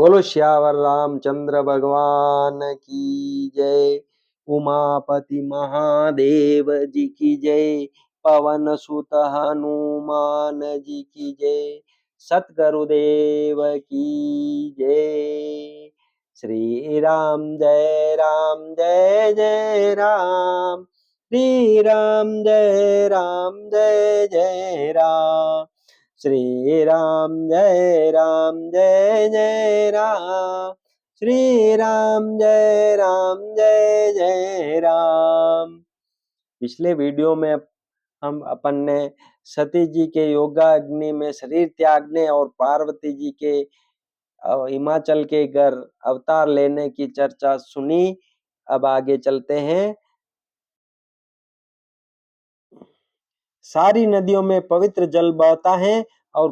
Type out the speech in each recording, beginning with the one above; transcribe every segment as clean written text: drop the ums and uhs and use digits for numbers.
बोलो श्यावर रामचंद्र भगवान की जय। उमापति महादेव जी की जय। पवन सुत हनुमान जी की जय। सतगुरुदेव की जय। श्री राम जय राम जय जय राम। श्री राम जय राम जय जय राम। श्री राम जय जय राम। श्री राम जय जय राम। पिछले वीडियो में हम अपन ने सती जी के योगा अग्नि में शरीर त्यागने और पार्वती जी के हिमाचल के घर अवतार लेने की चर्चा सुनी। अब आगे चलते हैं। सारी नदियों में पवित्र जल बहता है और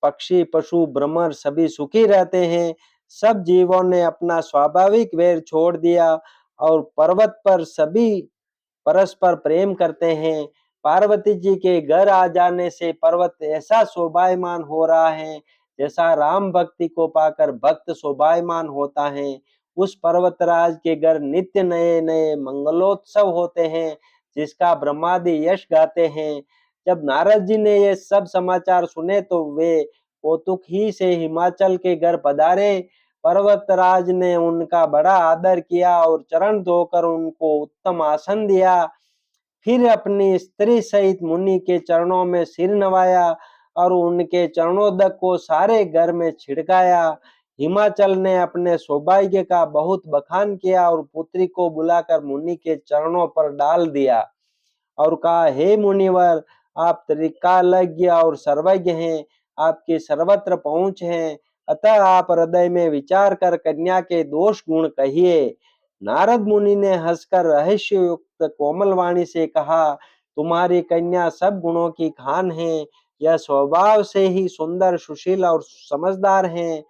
पक्षी पशु भ्रमर सभी सुखी रहते हैं। सब जीवों ने अपना स्वाभाविक वैर छोड़ दिया और पर्वत पर सभी परस्पर प्रेम करते हैं। पार्वती जी के घर आ जाने से पर्वत ऐसा शोभायमान हो रहा है जैसा राम भक्ति को पाकर भक्त शोभायमान होता है। उस पर्वतराज के घर नित्य नए नए मंगलोत्सव होते हैं जिसका ब्रह्मादि यश गाते हैं। जब नारद जी ने ये सब समाचार सुने तो वे कौतुक ही से हिमाचल के घर पधारे। पर्वतराज ने उनका बड़ा आदर किया और चरण धोकर उनको उत्तम आसन दिया। फिर अपनी स्त्री सहित मुनि के चरणों में सिर नवाया और उनके चरणोदक को सारे घर में छिड़काया। हिमाचल ने अपने सौभाग्य का बहुत बखान किया और पुत्री को बुलाकर मुनि के चरणों पर डाल दिया और कहा, हे मुनिवर, आप त्रिकालज्ञ और सर्वज्ञ हैं, आपकी सर्वत्र पहुंच है, अतः आप हृदय में विचार कर कन्या के दोष गुण कहिए। नारद मुनि ने हंसकर रहस्य युक्त कोमल वाणी से कहा, तुम्हारी कन्या सब गुणों की खान है। यह स्वभाव से ही सुंदर सुशील और समझदार है।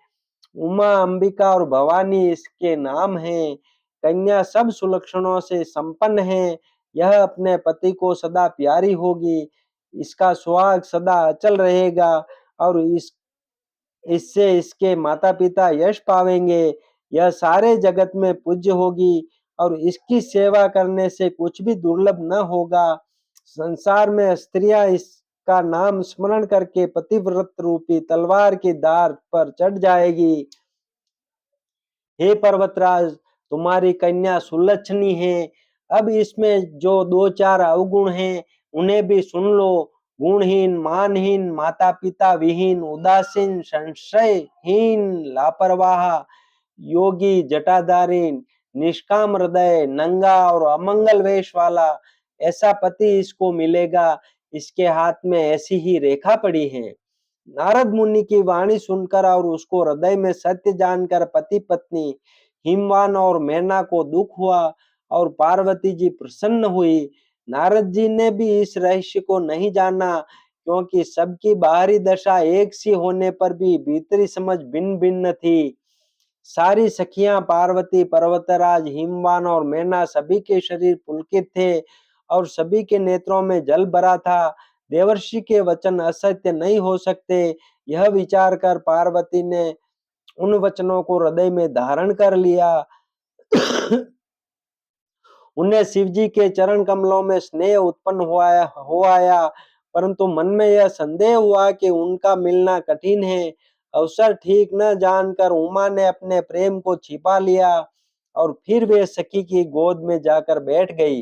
उमा अंबिका और भवानी इसके नाम हैं। कन्या सब सुलक्षणों से संपन्न है। यह अपने पति को सदा प्यारी होगी। इसका सुहाग सदा अचल रहेगा और इससे इसके माता पिता यश पावेंगे। यह सारे जगत में पूज्य होगी और इसकी सेवा करने से कुछ भी दुर्लभ न होगा। संसार में स्त्रियां इसका नाम स्मरण करके पतिव्रत रूपी तलवार की धार पर चढ़ जाएगी। हे पर्वतराज, तुम्हारी कन्या सुलक्षणी है। अब इसमें जो दो चार अवगुण हैं उन्हें भी सुन लो। गुणहीन, मानहीन, माता पिता विहीन, उदासीन, संशयहीन, लापरवाह, योगी, जटाधारी, निष्काम हृदय, नंगा और अमंगल वेश वाला, ऐसा पति इसको मिलेगा। इसके हाथ में ऐसी ही रेखा पड़ी है। नारद मुनि की वाणी सुनकर और उसको हृदय में सत्य जानकर पति पत्नी हिमवान और मैना को दुख हुआ और पार्वती जी प्रसन्न हुई। नारद जी ने भी इस रहस्य को नहीं जाना क्योंकि सबकी बाहरी दशा एक सी होने पर भी भीतरी समझ भिन्न भिन्न थी। सारी सखियां पार्वती, पर्वतराज, हिमवान और मैना सभी के शरीर पुलकित थे और सभी के नेत्रों में जल भरा था। देवर्षि के वचन असत्य नहीं हो सकते, यह विचार कर पार्वती ने उन वचनों को हृदय में धारण कर लिया। उन्हें शिवजी के चरण कमलों में स्नेह उत्पन्न हो आया, परंतु मन में यह संदेह हुआ कि उनका मिलना कठिन है। अवसर ठीक न जानकर उमा ने अपने प्रेम को छिपा लिया और फिर वे सखी की गोद में जाकर बैठ गई।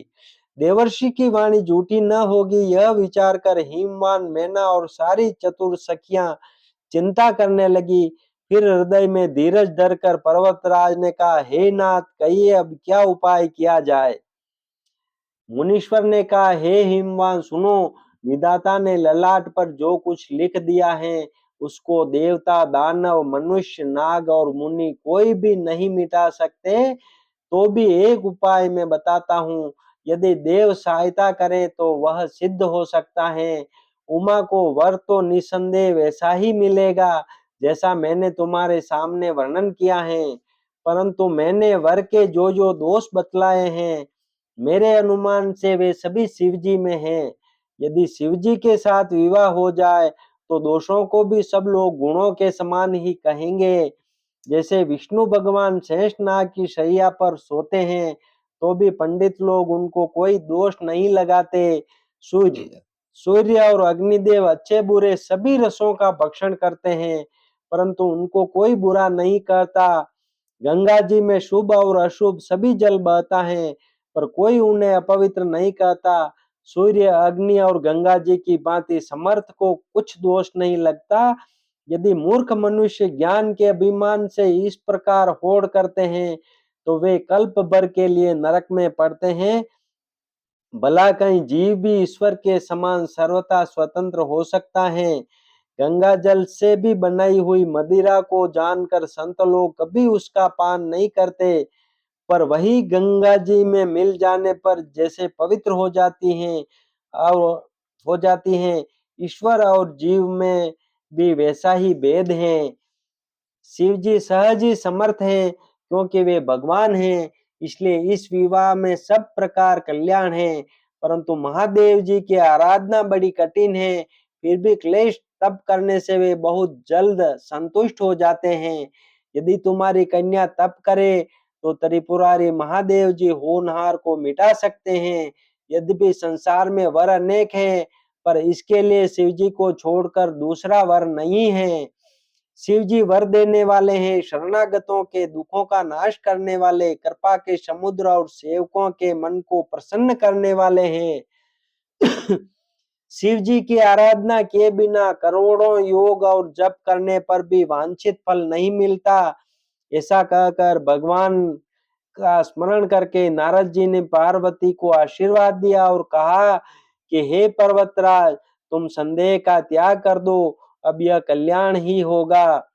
देवर्षि की वाणी झूठी न होगी, यह विचार कर हिमवान, मैना और सारी चतुर सखियां चिंता करने लगी। फिर हृदय में धीरज धरकर पर्वतराज ने कहा, हे नाथ, कहिए अब क्या उपाय किया जाए। मुनीश्वर ने कहा, हे हिमवान, सुनो, विधाता ने ललाट पर जो कुछ लिख दिया है उसको देवता, दानव, मनुष्य, नाग और मुनि कोई भी नहीं मिटा सकते। तो भी एक उपाय मैं बताता हूँ, यदि देव सहायता करें तो वह सिद्ध हो सकता है। उमा को वर तो निसंदेह वैसा ही मिलेगा जैसा मैंने तुम्हारे सामने वर्णन किया है, परंतु मैंने वर के जो जो दोष बतलाए हैं मेरे अनुमान से वे सभी शिवजी में हैं। यदि शिवजी के साथ विवाह हो जाए तो दोषों को भी सब लोग गुणों के समान ही कहेंगे। जैसे विष्णु भगवान शेषनाग की शैया पर सोते हैं, तो भी पंडित लोग उनको कोई दोष नहीं लगाते। सूर्य सूर्य और अग्निदेव अच्छे बुरे सभी रसों का भक्षण करते हैं, परंतु उनको कोई बुरा नहीं करता। गंगा जी में शुभ और अशुभ सभी जल बहता है, पर कोई उन्हें अपवित्र नहीं कहता। सूर्य, अग्नि और गंगा जी की भांति समर्थ को कुछ दोष नहीं लगता। यदि मूर्ख मनुष्य ज्ञान के अभिमान से इस प्रकार होड़ करते हैं, तो वे कल्प भर के लिए नरक में पड़ते हैं। भला कहीं जीव भी ईश्वर के समान सर्वथा स्वतंत्र हो सकता है? गंगा जल से भी बनाई हुई मदिरा को जानकर संत लोग कभी उसका पान नहीं करते, पर वही गंगा जी में मिल जाने पर जैसे पवित्र और हो जाती हैं। ईश्वर और जीव में भी वैसा ही भेद है। शिव जी सहज ही समर्थ हैं, क्योंकि वे भगवान हैं, इसलिए इस विवाह में सब प्रकार कल्याण है। परंतु महादेव जी की आराधना बड़ी कठिन है, फिर भी क्लेश तप करने से वे बहुत जल्द संतुष्ट हो जाते हैं। यदि तुम्हारी कन्या तप करे, तो त्रिपुरारी महादेव जी होनहार को मिटा सकते हैं। यद्यपि संसार में वर अनेक हैं, पर इसके लिए शिव जी को छोड़कर दूसरा वर नहीं है। शिव जी वर देने वाले हैं, शरणागतों के दुखों का नाश करने वाले, कृपा के समुद्र और सेवकों के मन को प्रसन्न करने वाले हैं। शिव जी की आराधना किए बिना करोड़ों योग और जप करने पर भी वांछित फल नहीं मिलता। ऐसा कहकर भगवान का स्मरण करके नारद जी ने पार्वती को आशीर्वाद दिया और कहा कि हे पर्वतराज, तुम संदेह का त्याग कर दो, अब यह कल्याण ही होगा।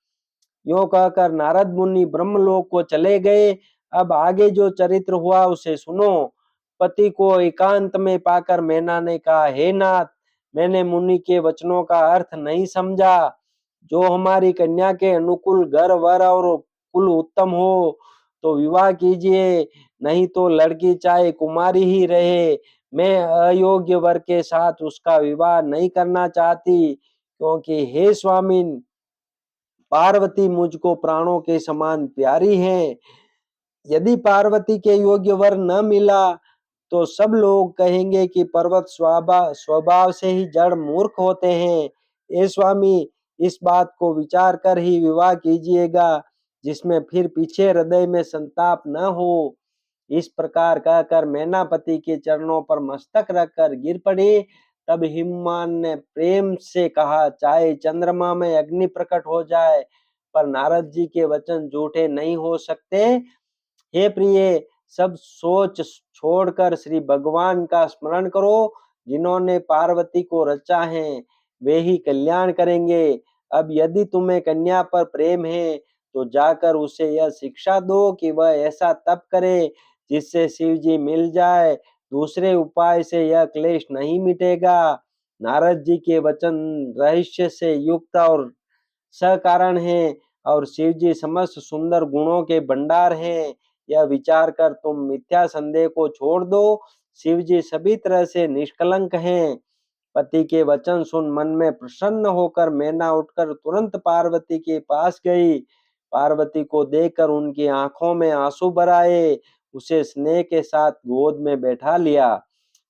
यो कहकर नारद मुनि ब्रह्मलोक को चले गए। अब आगे जो चरित्र हुआ उसे सुनो। पति को एकांत में पाकर मैना ने कहा, हे नाथ, मैंने मुनि के वचनों का अर्थ नहीं समझा। जो हमारी कन्या के अनुकूल घर वर और कुल उत्तम हो तो विवाह कीजिए, नहीं तो लड़की चाहे कुमारी ही रहे। मैं अयोग्य वर के साथ उसका विवाह नहीं करना चाहती, क्योंकि हे स्वामी, पार्वती मुझको प्राणों के समान प्यारी है। यदि पार्वती के योग्य वर न मिला, तो सब लोग कहेंगे कि पर्वत स्वभाव से ही जड़ मूर्ख होते हैं। हे स्वामी, इस बात को विचार कर ही विवाह कीजिएगा, जिसमें फिर पीछे हृदय में संताप न हो। इस प्रकार कहकर मैना पति के चरणों पर मस्तक रखकर गिर पड़ी। तब हिमवान ने प्रेम से कहा, चाहे चंद्रमा में अग्नि प्रकट हो जाए, पर नारद जी के वचन झूठे नहीं हो सकते। हे प्रिय, सब सोच छोड़कर श्री भगवान का स्मरण करो। जिन्होंने पार्वती को रचा है, वे ही कल्याण करेंगे। अब यदि तुम्हें कन्या पर प्रेम है, तो जाकर उसे यह शिक्षा दो कि वह ऐसा तप करे जिससे शिव जी मिल जाए। दूसरे उपाय से यह क्लेश नहीं मिटेगा। नारद जी के वचन रहस्य से युक्त और सकारण है, और शिव जी समस्त सुंदर गुणों के भंडार हैं। यह विचार कर तुम मिथ्या संदेह को छोड़ दो। शिव जी सभी तरह से निष्कलंक हैं। पति के वचन सुन मन में प्रसन्न होकर मैना उठकर तुरंत पार्वती के पास गई। पार्वती को देखकर उनकी आंखों में आंसू भर आए। उसे स्नेह के साथ गोद में बैठा लिया,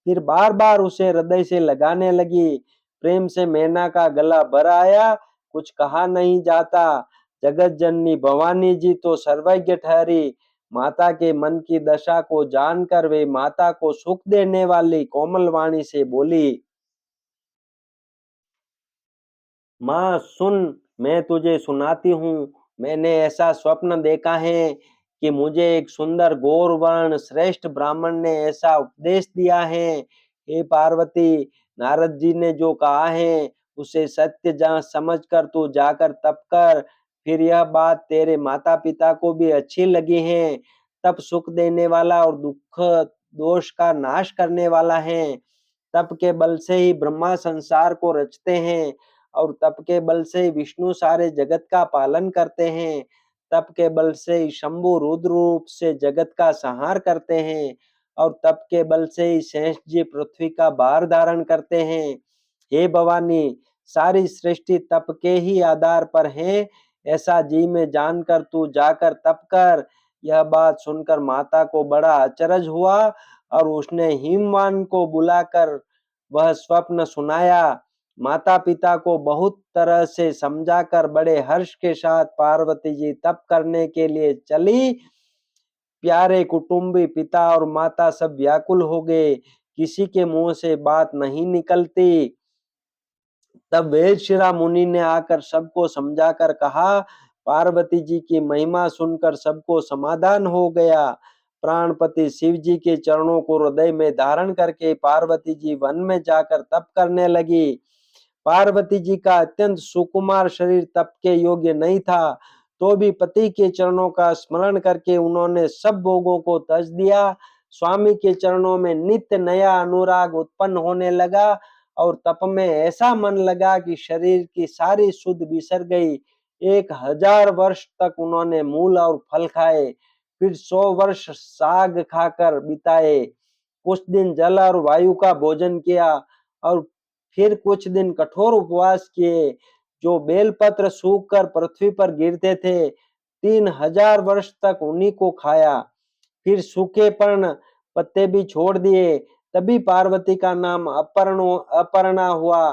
फिर बार बार उसे हृदय से लगाने लगी। प्रेम से मैना का गला भर आया। कुछ कहा नहीं जाता। जगत जननी भवानी जी तो सर्वज्ञ ठहरी। माता के मन की दशा को जानकर वे माता को सुख देने वाली कोमल वाणी से बोली, माँ सुन, मैं तुझे सुनाती हूँ। मैंने ऐसा स्वप्न देखा है कि मुझे एक सुंदर गौर वर्ण श्रेष्ठ ब्राह्मण ने ऐसा उपदेश दिया है। हे पार्वती, नारद जी ने जो कहा है उसे सत्य समझ कर तू जाकर तप कर। फिर यह बात तेरे माता पिता को भी अच्छी लगी है। तप सुख देने वाला और दुख दोष का नाश करने वाला है। तप के बल से ही ब्रह्मा संसार को रचते हैं, और तप के बल से विष्णु सारे जगत का पालन करते हैं। तप के बल से शंभु रुद्र रूप से जगत का संहार करते हैं, और तप के बल से ही शेष जी पृथ्वी का भार धारण करते हैं। हे भवानी, सारी सृष्टि तप के ही आधार पर है। ऐसा जी में जानकर तू जाकर तप कर। यह बात सुनकर माता को बड़ा अचरज हुआ और उसने हिमवान को बुलाकर वह स्वप्न सुनाया। माता पिता को बहुत तरह से समझाकर बड़े हर्ष के साथ पार्वती जी तप करने के लिए चली। प्यारे कुटुंबी पिता और माता सब व्याकुल हो गए, किसी के मुंह से बात नहीं निकलती। तब वेदशिरा मुनि ने आकर सबको समझाकर कहा, पार्वती जी की महिमा सुनकर सबको समाधान हो गया। प्राणपति शिव जी के चरणों को हृदय में धारण करके पार्वती जी वन में जाकर तप करने लगी। पार्वती जी का अत्यंत सुकुमार शरीर तप के योग्य नहीं था, तो भी पति के चरणों का स्मरण करके उन्होंने सब भोगों को त्याज दिया। स्वामी के चरणों में नित्य नया अनुराग उत्पन्न होने लगा और तप में ऐसा मन लगा कि शरीर की सारी सुध बिसर गई। 1000 वर्ष तक उन्होंने मूल और फल खाए, फिर 100 वर्ष साग खाकर बिताए। कुछ दिन जल और वायु का भोजन किया और फिर कुछ दिन कठोर उपवास किए, जो बेलपत्र सूखकर पृथ्वी पर गिरते थे। 3000 वर्ष तक उन्हीं को खाया, फिर सूखे पर्ण पत्ते भी छोड़ दिए। तभी पार्वती का नाम अपर्णा हुआ।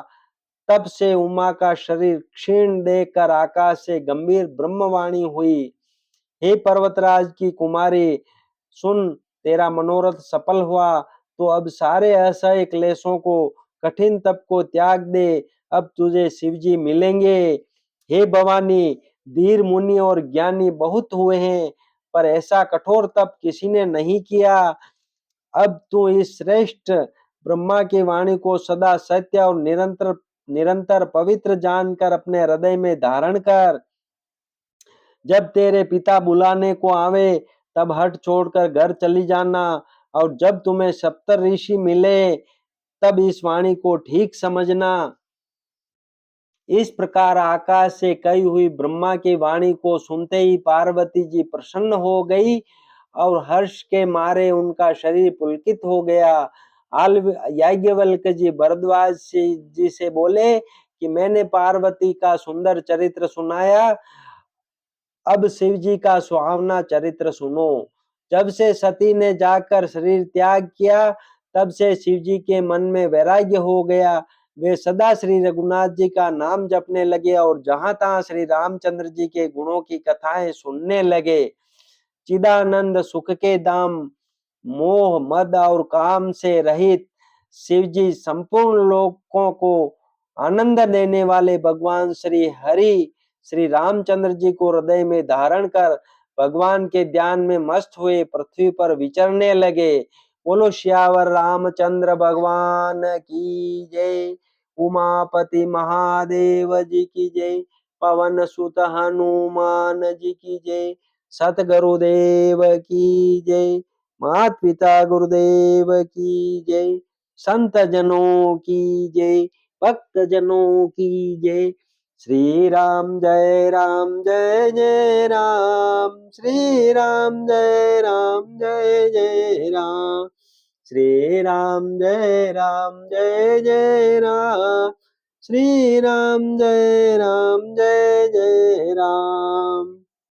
तब से उमा का शरीर क्षीण देखकर आकाश से गंभीर ब्रह्मवाणी हुई, हे पर्वतराज की कुमारी, सुन, तेरा मनोरथ सफल हुआ, तो अब सारे असह्य क्लेशों को, कठिन तप को त्याग दे। अब तुझे शिवजी मिलेंगे। हे भवानी, धीर मुनि और ज्ञानी बहुत हुए हैं, पर ऐसा कठोर तप किसी ने नहीं किया। अब तू इस श्रेष्ठ ब्रह्मा की वाणी को सदा सत्य और निरंतर निरंतर पवित्र जानकर अपने हृदय में धारण कर। जब तेरे पिता बुलाने को आवे तब हट छोड़कर घर चली जाना, और जब तुम्हें सप्त ऋषि मिले तब इस वाणी को ठीक समझना। इस प्रकार आकाश से कही हुई ब्रह्मा की वाणी को सुनते ही पार्वती जी प्रसन्न हो गई और हर्ष के मारे उनका शरीर पुलकित हो गया। याज्ञवल्क्य जी भरद्वाज जी से बोले कि मैंने पार्वती का सुंदर चरित्र सुनाया, अब शिव जी का सुहावना चरित्र सुनो। जब से सती ने जाकर शरीर त्याग किया, तब से शिव जी के मन में वैराग्य हो गया। वे सदा श्री रघुनाथ जी का नाम जपने लगे और जहां तहां श्री रामचंद्र जी के गुणों की कथाएं सुनने लगे। चिदानंद सुख के धाम, मोह मद और काम से रहित शिव जी संपूर्ण लोकों को आनंद देने वाले भगवान श्री हरि श्री रामचंद्र जी को हृदय में धारण कर भगवान के ध्यान में मस्त हुए पृथ्वी पर विचरने लगे। बोलो श्यावर रामचंद्र भगवान की जय। उमापति महादेव जी की जय। पवन सुत हनुमान जी की जय। सतगुरुदेव की जय। मात पिता गुरुदेव की जय। संत जनों की जय। भक्त जनों की जय। श्री राम जय राम जय जय राम। श्री राम जय राम जय जय राम। श्री राम जय राम जय जय राम। श्री राम जय राम जय जय राम।